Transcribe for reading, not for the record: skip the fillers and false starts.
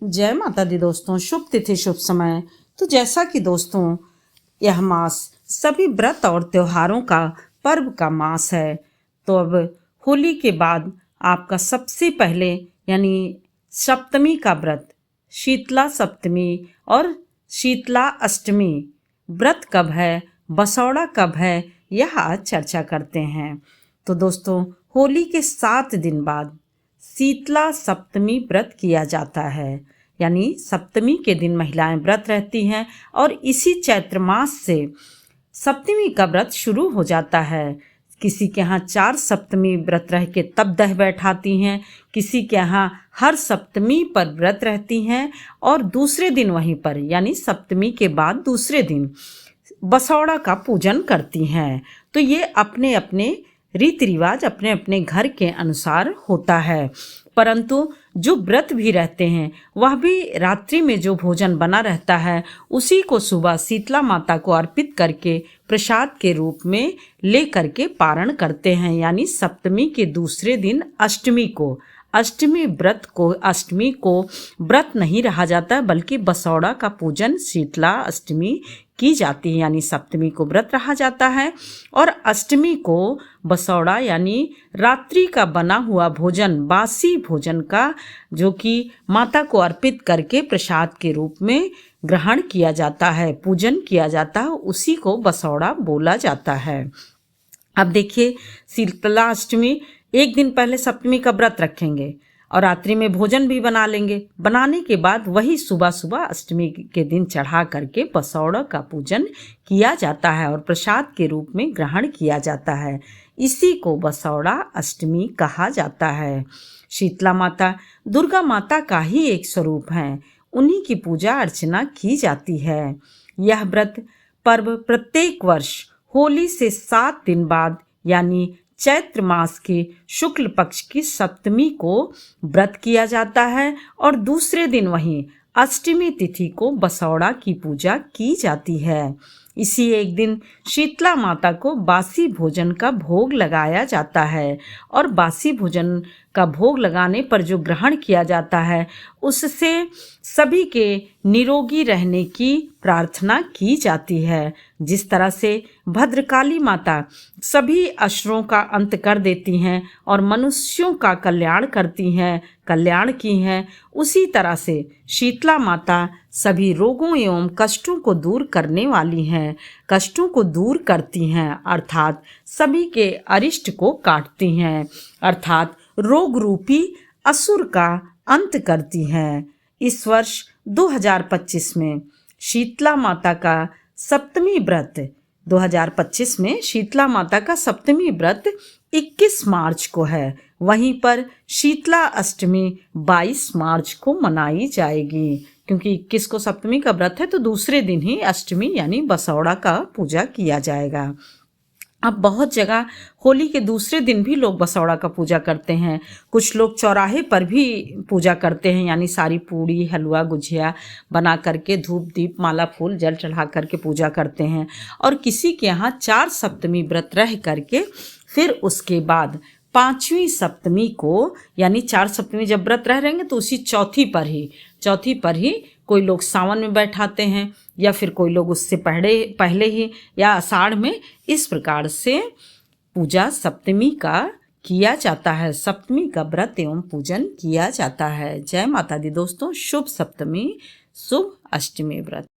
जय माता दी दोस्तों, शुभ तिथि शुभ समय। तो जैसा कि दोस्तों यह मास सभी व्रत और त्योहारों का पर्व का मास है, तो अब होली के बाद आपका सबसे पहले यानी सप्तमी का व्रत, शीतला सप्तमी और शीतला अष्टमी व्रत कब है, बसौड़ा कब है, यह आज चर्चा करते हैं। तो दोस्तों होली के 7 दिन बाद शीतला सप्तमी व्रत किया जाता है, यानी सप्तमी के दिन महिलाएं व्रत रहती हैं और इसी चैत्र मास से सप्तमी का व्रत शुरू हो जाता है। किसी के यहाँ 4 सप्तमी व्रत रह के तब दह बैठाती हैं, किसी के यहाँ हर सप्तमी पर व्रत रहती हैं और दूसरे दिन वहीं पर यानी सप्तमी के बाद दूसरे दिन बसौड़ा का पूजन करती हैं। तो ये अपने अपने रीति रिवाज अपने अपने घर के अनुसार होता है, परंतु जो व्रत भी रहते हैं वह भी रात्रि में जो भोजन बना रहता है उसी को सुबह शीतला माता को अर्पित करके प्रसाद के रूप में ले करके पारण करते हैं। यानी सप्तमी के दूसरे दिन अष्टमी को व्रत नहीं रहा जाता, बल्कि बसौड़ा का पूजन शीतला अष्टमी की जाती है। यानी सप्तमी को व्रत रहा जाता है और अष्टमी को बसौड़ा यानी रात्रि का बना हुआ भोजन, बासी भोजन का जो कि माता को अर्पित करके प्रसाद के रूप में ग्रहण किया जाता है, पूजन किया जाता है, उसी को बसौड़ा बोला जाता है। अब देखिए, शीतला अष्टमी एक दिन पहले सप्तमी का व्रत रखेंगे और रात्रि में भोजन भी बना लेंगे। बनाने के बाद वही सुबह सुबह अष्टमी के दिन चढ़ा करके बसौड़ा का पूजन किया जाता है और प्रसाद के रूप में ग्रहण किया जाता है। इसी को बसौड़ा अष्टमी कहा जाता है। शीतला माता दुर्गा माता का ही एक स्वरूप है, उन्हीं की पूजा अर्चना की जाती है। यह व्रत पर्व प्रत्येक वर्ष होली से 7 दिन बाद यानी चैत्र मास के शुक्ल पक्ष की सप्तमी को व्रत किया जाता है और दूसरे दिन वहीं अष्टमी तिथि को बसौड़ा की पूजा की जाती है। इसी एक दिन शीतला माता को बासी भोजन का भोग लगाया जाता है और बासी भोजन का भोग लगाने पर जो ग्रहण किया जाता है उससे सभी के निरोगी रहने की प्रार्थना की जाती है। जिस तरह से भद्रकाली माता सभी असुरों का अंत कर देती हैं और मनुष्यों का कल्याण की हैं, उसी तरह से शीतला माता सभी रोगों एवं कष्टों को दूर करने वाली हैं, कष्टों को दूर करती हैं, अर्थात सभी के अरिष्ट को काटती हैं, अर्थात रोग रूपी असुर का अंत करती हैं। इस वर्ष 2025 में शीतला माता का सप्तमी व्रत 2025 में शीतला माता का सप्तमी व्रत 21 मार्च को है। वहीं पर शीतला अष्टमी 22 मार्च को मनाई जाएगी, क्योंकि 21 को सप्तमी का व्रत है तो दूसरे दिन ही अष्टमी यानी बसौड़ा का पूजा किया जाएगा। अब बहुत जगह होली के दूसरे दिन भी लोग बसौड़ा का पूजा करते हैं। कुछ लोग चौराहे पर भी पूजा करते हैं, यानी सारी पूड़ी हलवा गुझिया बना करके धूप दीप माला फूल जल चढ़ा करके पूजा करते हैं। और किसी के यहाँ 4 सप्तमी व्रत रह करके फिर उसके बाद 5वीं सप्तमी को यानी 4 सप्तमी जब व्रत रहेंगे तो उसी चौथी पर ही कोई लोग सावन में बैठाते हैं या फिर कोई लोग उससे पहले ही या आषाढ़ में, इस प्रकार से पूजा सप्तमी का किया जाता है, सप्तमी का व्रत एवं पूजन किया जाता है। जय माता दी दोस्तों, शुभ सप्तमी शुभ अष्टमी व्रत।